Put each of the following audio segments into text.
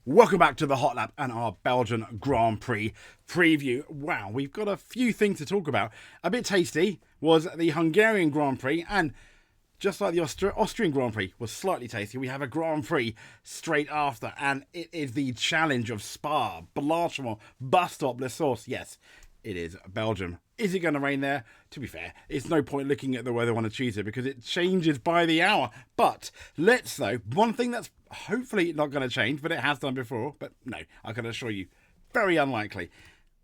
Welcome back to the Hot Lap and our Belgian Grand Prix preview. Wow, we've got a few things to talk about. A bit tasty was the Hungarian Grand Prix, and just like the Austrian Grand Prix was slightly tasty, we have a Grand Prix straight after, and it is the challenge of Spa, Blanchiment, Bus Stop, La Source. Yes, it is Belgium. Is it going to rain there? To be fair, it's no point looking at the weather on a Tuesday because it changes by the hour. But let's, though, one thing that's hopefully not going to change, but it has done before, but no, I can assure you, very unlikely,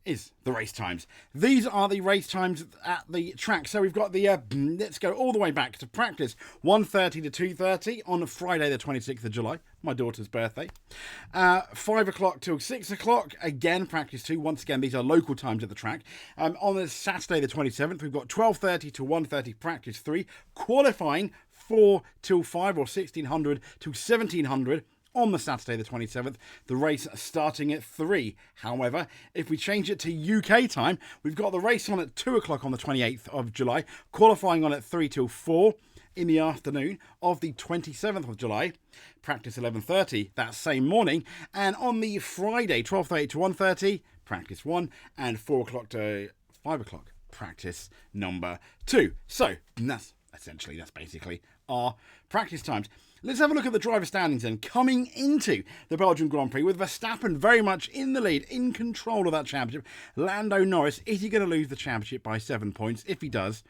is the race times. These are the race times at the track. So we've got the, let's go all the way back to practice, 1:30 to 2:30 on Friday the 26th of July, my daughter's birthday. 5 o'clock till 6 o'clock, again, practice 2. Once again, these are local times at the track. On the Saturday the 27th, we've got 12:30 to 1:30, practice 3. Qualifying 4 till 5 or 1600 to 1700. On the Saturday the 27th, the race starting at 3. However, if we change it to UK time, we've got the race on at 2 o'clock on the 28th of July, qualifying on at 3 till 4 in the afternoon of the 27th of July, practice 11:30 that same morning, and on the Friday 12:30 to 1:30, practice 1, and 4 o'clock to 5 o'clock, practice number 2. So that's basically our practice times. Let's have a look at the driver standings then. Coming into the Belgian Grand Prix with Verstappen very much in the lead, in control of that championship. Lando Norris, is he going to lose the championship by 7 points? If he does,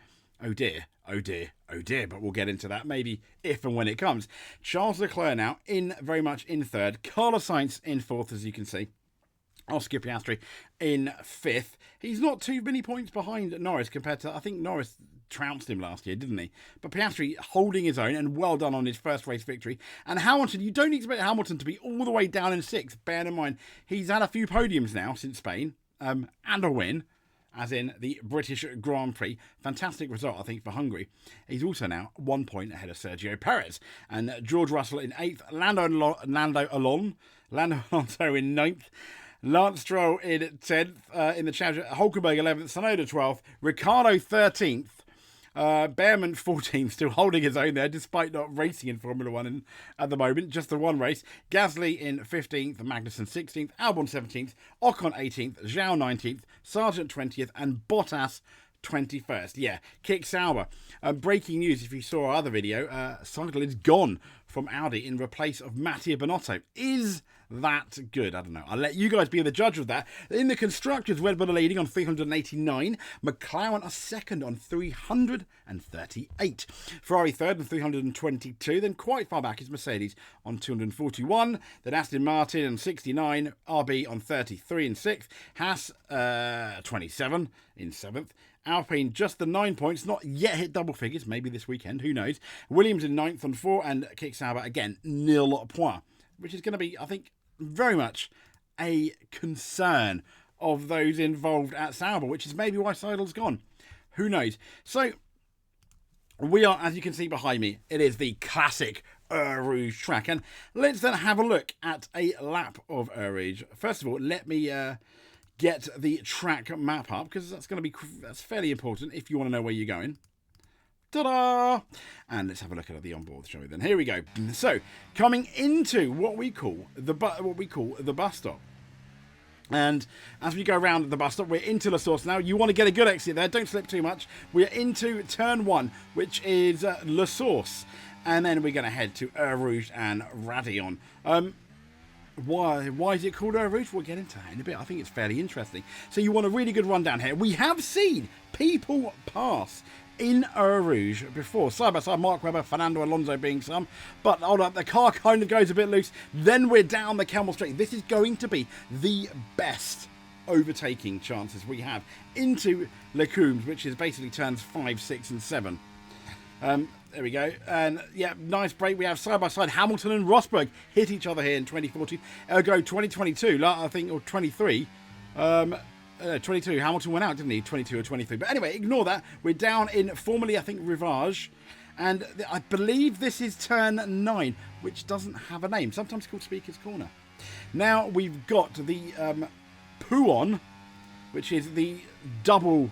oh dear, oh dear, oh dear. But we'll get into that maybe if and when it comes. Charles Leclerc now very much in third. Carlos Sainz in fourth, as you can see. Oscar Piastri in fifth. He's not too many points behind Norris compared to, I think Norris trounced him last year, didn't he? But Piastri holding his own, and well done on his first race victory. And Hamilton, you don't expect Hamilton to be all the way down in sixth. Bear in mind, he's had a few podiums now since Spain, and a win, as in the British Grand Prix. Fantastic result, I think, for Hungary. He's also now 1 point ahead of Sergio Perez. And George Russell in eighth, Lando Alonso in ninth, Lance Stroll in 10th in the championship, Hulkenberg 11th, Tsunoda 12th, Ricciardo 13th, Behrman 14th, still holding his own there despite not racing in Formula 1 at the moment, just the one race. Gasly in 15th, Magnussen 16th, Albon 17th, Ocon 18th, Zhou 19th, Sargent 20th, and Bottas 21st. Yeah, Kick Sauber. Breaking news, if you saw our other video, Seidel is gone from Audi in replace of Mattia Binotto. Is that good? I don't know. I'll let you guys be the judge of that. In the constructors, Red Bull are leading on 389. McLaren are second on 338. Ferrari third on 322. Then quite far back is Mercedes on 241. Then Aston Martin on 69. RB on 33 in sixth. Haas 27 in seventh. Alpine just the 9 points, not yet hit double figures, maybe this weekend, who knows. Williams in ninth on 4, and Kick Sauber again, nil points, which is going to be, I think, very much a concern of those involved at Sauber, which is maybe why Seidel's gone. Who knows? So, we are, as you can see behind me, it is the classic Rouge track. And let's then have a look at a lap of Rouge. First of all, let me get the track map up, because that's fairly important if you want to know where you're going. Ta-da! And let's have a look at the onboard, shall we then? Here we go. So, coming into what we call the bus stop. And as we go around the bus stop, we're into La Source now. You want to get a good exit there. Don't slip too much. We're into turn 1, which is La Source. And then we're going to head to Rouge and Raidillon. Why is it called Rouge? We'll get into that in a bit. I think it's fairly interesting. So you want a really good rundown here. We have seen people pass in Rouge before. Side by side, Mark Webber, Fernando Alonso being some. But hold up, the car kind of goes a bit loose. Then we're down the Camel Straight. This is going to be the best overtaking chances we have into Les Combes, which is basically turns 5, 6 and 7. There we go. And yeah, nice break. We have side by side Hamilton and Rosberg hit each other here in 2014. Ergo 2022, I think, or 23. 22. Hamilton went out, didn't he? 22 or 23. But anyway, ignore that. We're down in formerly, I think, Rivage. And I believe this is turn 9, which doesn't have a name. Sometimes called Speaker's Corner. Now we've got the Pouon, which is the double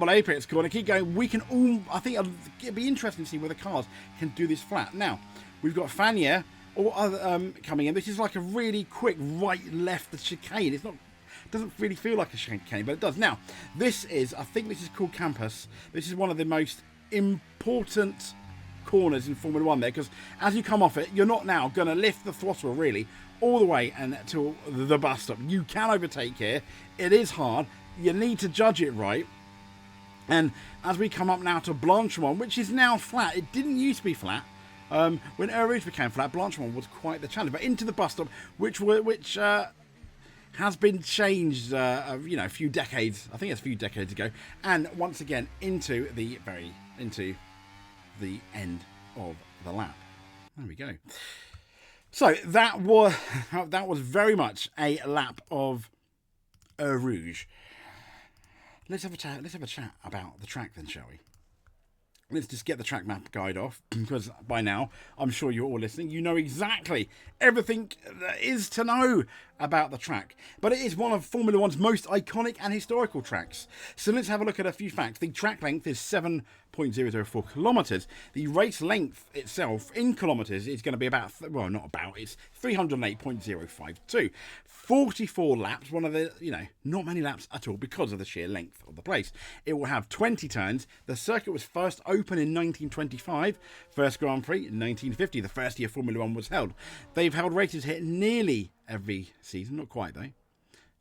apex corner. Keep going. We can all, I think it'd be interesting to see whether cars can do this flat. Now, we've got Fagnier or other coming in. This is like a really quick right-left chicane. It's not, doesn't really feel like a chicane, but it does. Now, this is, I think this is called Campus. This is one of the most important corners in Formula One there, because as you come off it, you're not now going to lift the throttle really all the way until the bus stop. You can overtake here. It is hard. You need to judge it right. And as we come up now to Blanchemont, which is now flat, it didn't used to be flat. When Eau Rouge became flat, Blanchemont was quite the challenge. But into the bus stop, which has been changed, a few decades. I think it's a few decades ago, and once again into the end of the lap. There we go. So that was very much a lap of Eau Rouge. Let's have a chat about the track then, shall we? Let's just get the track map guide off, because by now, I'm sure you're all listening. You know exactly everything there is to know about the track. But it is one of Formula One's most iconic and historical tracks. So let's have a look at a few facts. The track length is 7.004 kilometres. The race length itself in kilometres is going to be it's 308.052. 44 laps, one of the, not many laps at all because of the sheer length of the place. It will have 20 turns. The circuit was first opened in 1925, first Grand Prix in 1950, the first year Formula One was held. They've held races here nearly every season, not quite though.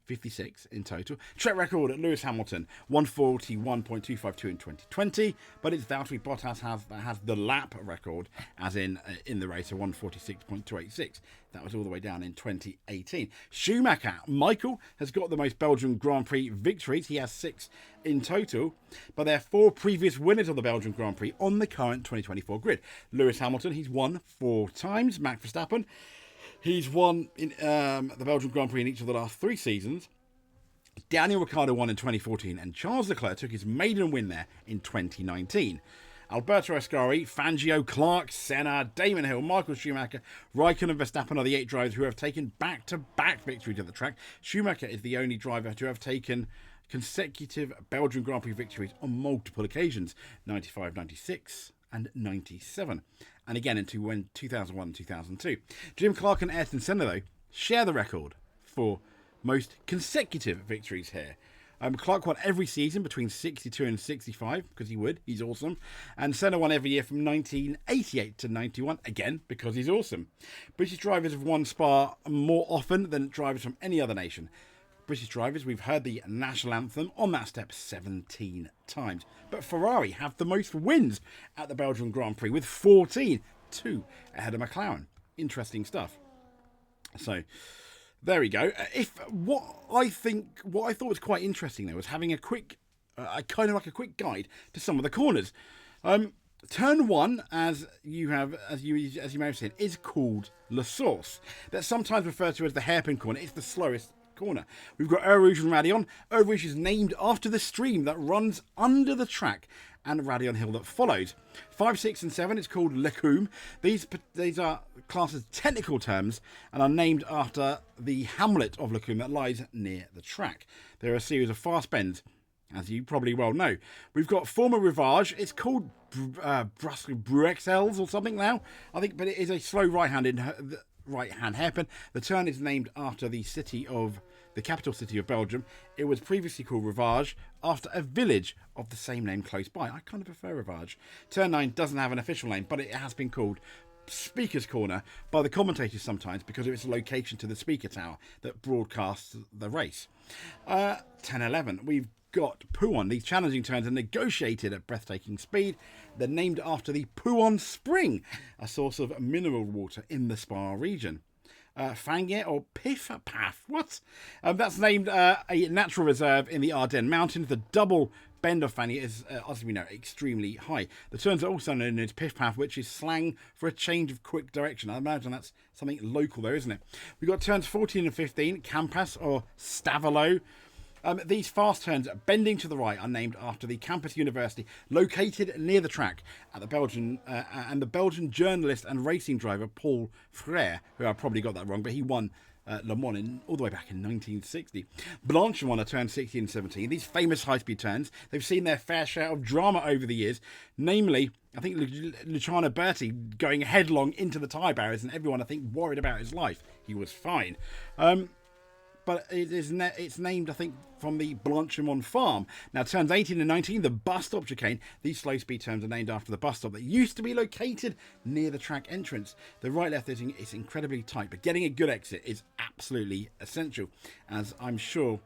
56 in total. Track record at Lewis Hamilton, 141.252 in 2020, but it's Valtteri Bottas has the lap record, as in the race, of 146.286. That was all the way down in 2018. Schumacher, Michael, has got the most Belgian Grand Prix victories. He has 6 in total, but there are 4 previous winners of the Belgian Grand Prix on the current 2024 grid. Lewis Hamilton, he's won 4 times. Max Verstappen, he's won in the Belgian Grand Prix in each of the last 3 seasons. Daniel Ricciardo won in 2014, and Charles Leclerc took his maiden win there in 2019. Alberto Ascari, Fangio, Clark, Senna, Damon Hill, Michael Schumacher, Raikkonen and Verstappen are the 8 drivers who have taken back-to-back victories at the track. Schumacher is the only driver to have taken consecutive Belgian Grand Prix victories on multiple occasions, 95, 96 and 97. And again in 2001 and 2002. Jim Clark and Ayrton Senna, though, share the record for most consecutive victories here. Clark won every season between 62 and 65, because he's awesome. And Senna won every year from 1988 to 91, again, because he's awesome. British drivers have won Spa more often than drivers from any other nation. British drivers, we've heard the national anthem on that step 17 times. But Ferrari have the most wins at the Belgian Grand Prix with 14, 2 ahead of McLaren. Interesting stuff. So there we go. What I thought was quite interesting though was having a quick, kind of like a quick guide to some of the corners. Turn 1, as you may have seen, is called La Source. That's sometimes referred to as the hairpin corner. It's the slowest corner. We've got Eau Rouge and Raidillon. Eau Rouge is named after the stream that runs under the track, and Raidillon Hill that follows. 5, 6 and 7 is called Lecum. These are classed as technical terms and are named after the hamlet of Lecum that lies near the track. There are a series of fast bends, as you probably well know. We've got Former Rivage. It's called Bruxelles or something now, I think, but it is a slow right-hand hairpin. The turn is named after the capital city of Belgium. It was previously called Rivage after a village of the same name close by. I kind of prefer Rivage. Turn 9 doesn't have an official name, but it has been called Speaker's Corner by the commentators sometimes because of its location to the speaker tower that broadcasts the race. 10-11, we've got Pouon. These challenging turns are negotiated at breathtaking speed. They're named after the Pouon Spring, a source of mineral water in the Spa region. Fangye or Pif Paf, what? That's named a natural reserve in the Ardennes Mountains. The double bend of Fangye is, as we know, extremely high. The turns are also known as Pif Paf, which is slang for a change of quick direction. I imagine that's something local there, isn't it? We've got turns 14 and 15, Campas or Stavalo. These fast turns bending to the right are named after the campus university located near the track at the Belgian and the Belgian journalist and racing driver Paul Frère, who I probably got that wrong, but he won Le Mans all the way back in 1960. Blanchard won a turn 16 and 17. These famous high-speed turns, they've seen their fair share of drama over the years, namely, I think Luciano Berti going headlong into the tyre barriers and everyone, I think, worried about his life. He was fine. But it's named, I think, from the Blanchimont farm. Now, turns 18 and 19, the bus stop chicane. These slow-speed turns are named after the bus stop that used to be located near the track entrance. The right-left is incredibly tight, but getting a good exit is absolutely essential, as I'm sure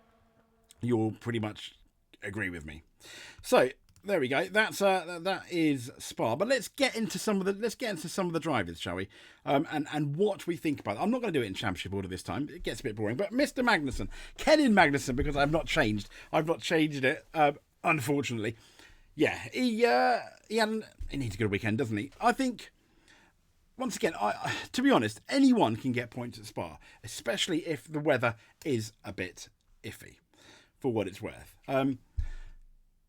you'll pretty much agree with me. So there we go. That is Spa. But let's get into some of the drivers, shall we? And what we think about it. I'm not going to do it in championship order this time. It gets a bit boring. But Mr. Magnussen, Kenny Magnussen, because I've not changed it. Unfortunately, yeah. He needs a good weekend, doesn't he? I think. Once again, to be honest, anyone can get points at Spa, especially if the weather is a bit iffy, for what it's worth.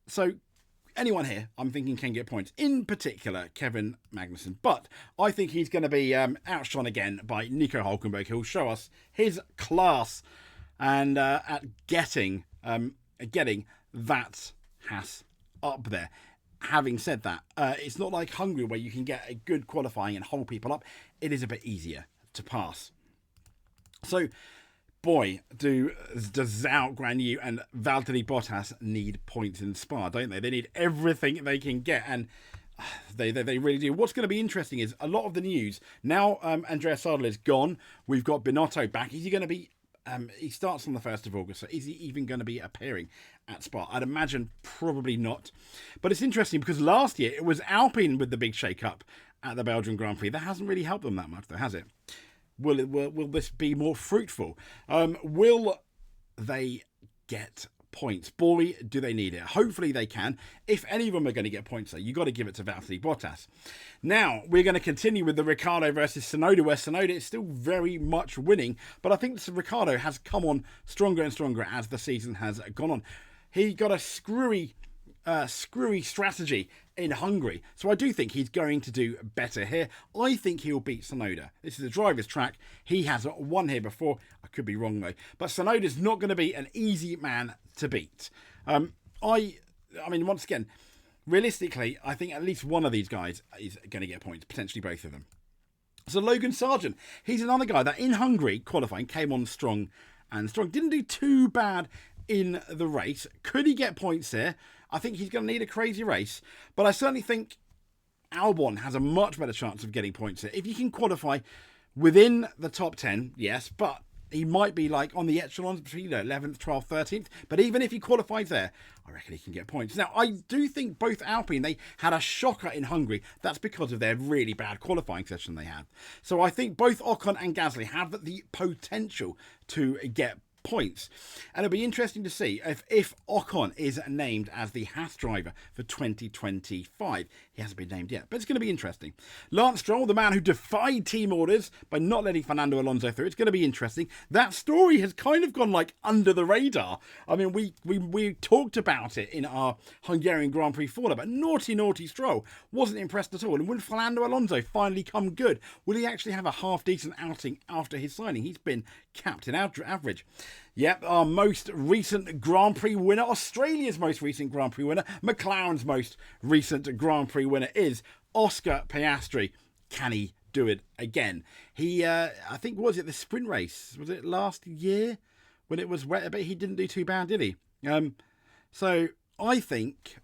So. Anyone here, I'm thinking, can get points. In particular, Kevin Magnussen. But I think he's going to be outshone again by Nico Hülkenberg, who'll show us his class and at getting that Haas up there. Having said that, it's not like Hungary where you can get a good qualifying and hold people up. It is a bit easier to pass. So, boy, does Zhou Guanyu and Valtteri Bottas need points in Spa, don't they? They need everything they can get, and they really do. What's going to be interesting is a lot of the news. Now Andrea Sadler is gone. We've got Binotto back. Is he going to be... he starts on the 1st of August, so is he even going to be appearing at Spa? I'd imagine probably not. But it's interesting because last year it was Alpine with the big shake-up at the Belgian Grand Prix. That hasn't really helped them that much, though, has it? Will this be more fruitful? Will they get points? Boy, do they need it. Hopefully they can. If any of them are going to get points, though, you've got to give it to Valtteri Bottas. Now, we're going to continue with the Ricciardo versus Tsunoda, where Tsunoda is still very much winning, but I think Ricciardo has come on stronger and stronger as the season has gone on. He got a screwy strategy in Hungary. So I do think he's going to do better here. I think he'll beat Tsunoda. This is a driver's track. He has won here before. I could be wrong though. But Tsunoda's not going to be an easy man to beat. I mean, once again, realistically, I think at least one of these guys is going to get points, potentially both of them. So Logan Sargent, he's another guy that in Hungary qualifying came on strong. Didn't do too bad in the race. Could he get points here? I think he's going to need a crazy race. But I certainly think Albon has a much better chance of getting points here. If you can qualify within the top 10, yes, but he might be like on the echelons between 11th, 12th, 13th. But even if he qualifies there, I reckon he can get points. Now, I do think both Alpine, they had a shocker in Hungary. That's because of their really bad qualifying session they had. So I think both Ocon and Gasly have the potential to get points. And it'll be interesting to see if Ocon is named as the Haas driver for 2025. He hasn't been named yet, but it's going to be interesting. Lance Stroll, the man who defied team orders by not letting Fernando Alonso through, it's going to be interesting. That story has kind of gone like under the radar. I mean, we talked about it in our Hungarian Grand Prix follow, but naughty Stroll wasn't impressed at all. And will Fernando Alonso finally come good? Will he actually have a half decent outing after his signing? He's been captain average. Yep, our most recent Grand Prix winner, Australia's most recent Grand Prix winner, McLaren's most recent Grand Prix winner is Oscar Piastri. Can he do it again? He, I think, was it the sprint race? Was it last year when it was wet? But he didn't do too bad, did he? So I think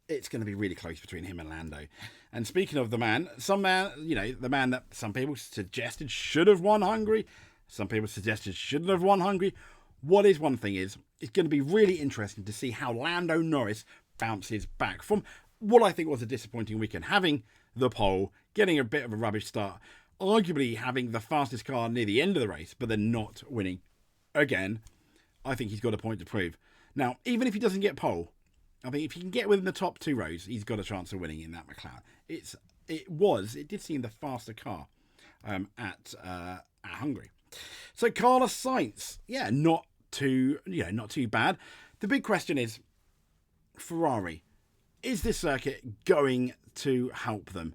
it's going to be really close between him and Lando. And speaking of the man, the man that some people suggested should have won Hungary. Some people suggested shouldn't have won Hungary. What is one thing is, it's going to be really interesting to see how Lando Norris bounces back from what I think was a disappointing weekend. Having the pole, getting a bit of a rubbish start, arguably having the fastest car near the end of the race, but then not winning again. I think he's got a point to prove. Now, even if he doesn't get pole, I think if he can get within the top 2 rows, he's got a chance of winning in that McLaren. It did seem the faster car at Hungary. So Carlos Sainz, not too, not too bad. The big question is, Ferrari, is this circuit going to help them?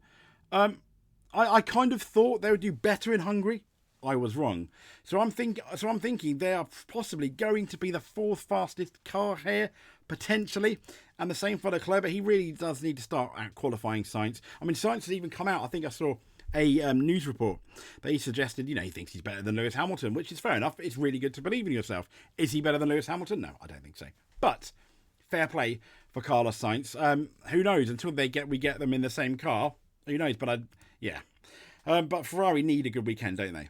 I kind of thought they would do better in Hungary. I was wrong. So I'm thinking they are possibly going to be the 4th fastest car here, potentially. And the same for Leclerc, but he really does need to start out qualifying Sainz. I mean, Sainz has even come out. I think I saw a news report that he suggested, he thinks he's better than Lewis Hamilton, which is fair enough. It's really good to believe in yourself. Is he better than Lewis Hamilton? No, I don't think so. But fair play for Carlos Sainz. Who knows? Until we get them in the same car, who knows? But but Ferrari need a good weekend, don't they?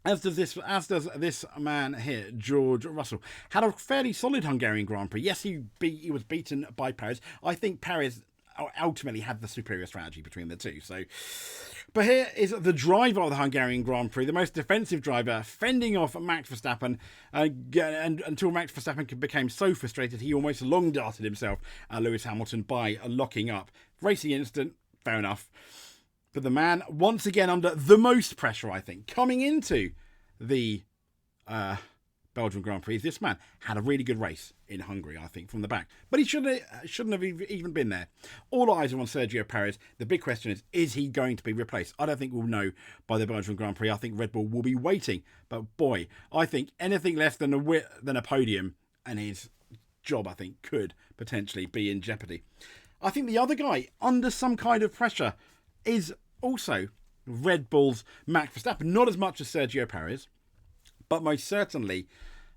As does this man here, George Russell. Had a fairly solid Hungarian Grand Prix. Yes, he was beaten by Perez. I think Perez ultimately had the superior strategy between the two. But here is the driver of the Hungarian Grand Prix, the most defensive driver, fending off Max Verstappen, and until Max Verstappen became so frustrated he almost long darted himself at Lewis Hamilton by locking up. Racing incident, fair enough. But the man, once again, under the most pressure, I think, coming into the Belgian Grand Prix, this man had a really good race in Hungary, I think, from the back. But he shouldn't have even been there. All eyes are on Sergio Perez. The big question is he going to be replaced? I don't think we'll know by the Belgian Grand Prix. I think Red Bull will be waiting. But boy, I think anything less than a podium and his job, I think, could potentially be in jeopardy. I think the other guy under some kind of pressure is also Red Bull's Max Verstappen. Not as much as Sergio Perez, but most certainly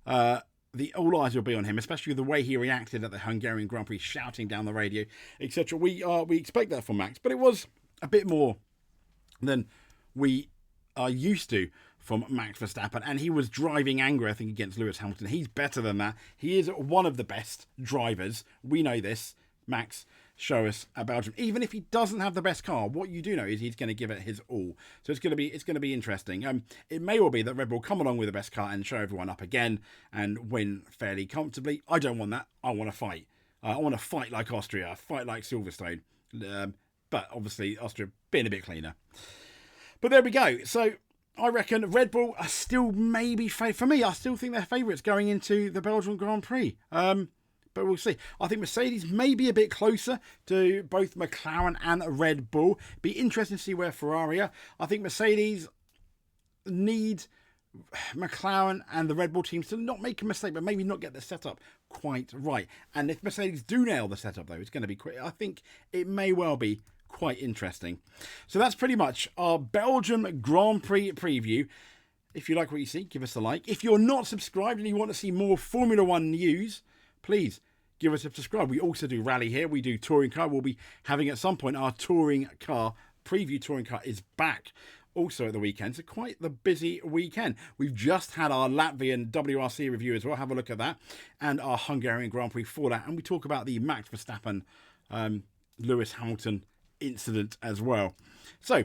all eyes will be on him, especially the way he reacted at the Hungarian Grand Prix, shouting down the radio, etc. We expect that from Max, but it was a bit more than we are used to from Max Verstappen, and he was driving angry, I think, against Lewis Hamilton. He's better than that. He is one of the best drivers. We know this. Max, show us at Belgium. Even if he doesn't have the best car, what you do know is he's going to give it his all. So it's going to be interesting. It may well be that Red Bull come along with the best car and show everyone up again and win fairly comfortably. I don't want that. I want to fight. I want to fight like Austria, fight like Silverstone. But obviously Austria being a bit cleaner. But there we go. So I reckon Red Bull are still maybe for me. I still think they're favourites going into the Belgian Grand Prix. But we'll see. I think Mercedes may be a bit closer to both McLaren and Red Bull. Be interesting to see where Ferrari are. I think Mercedes need McLaren and the Red Bull teams to not make a mistake, but maybe not get the setup quite right. And if Mercedes do nail the setup, though, it's going to be quick. I think it may well be quite interesting. So that's pretty much our Belgium Grand Prix preview. If you like what you see, give us a like. If you're not subscribed and you want to see more Formula One news, please give us a subscribe. We also do rally here. We do touring car. We'll be having at some point our touring car preview. Touring car is back also at the weekend. So quite the busy weekend. We've just had our Latvian WRC review as well. Have a look at that. And our Hungarian Grand Prix for that. And we talk about the Max Verstappen, Lewis Hamilton incident as well. So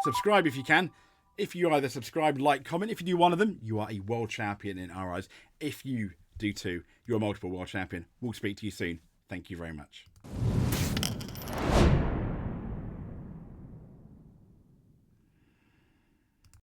subscribe if you can. If you either subscribe, like, comment. If you do one of them, you are a world champion in our eyes. If you do too, you're a multiple world champion. We'll speak to you soon. Thank you very much.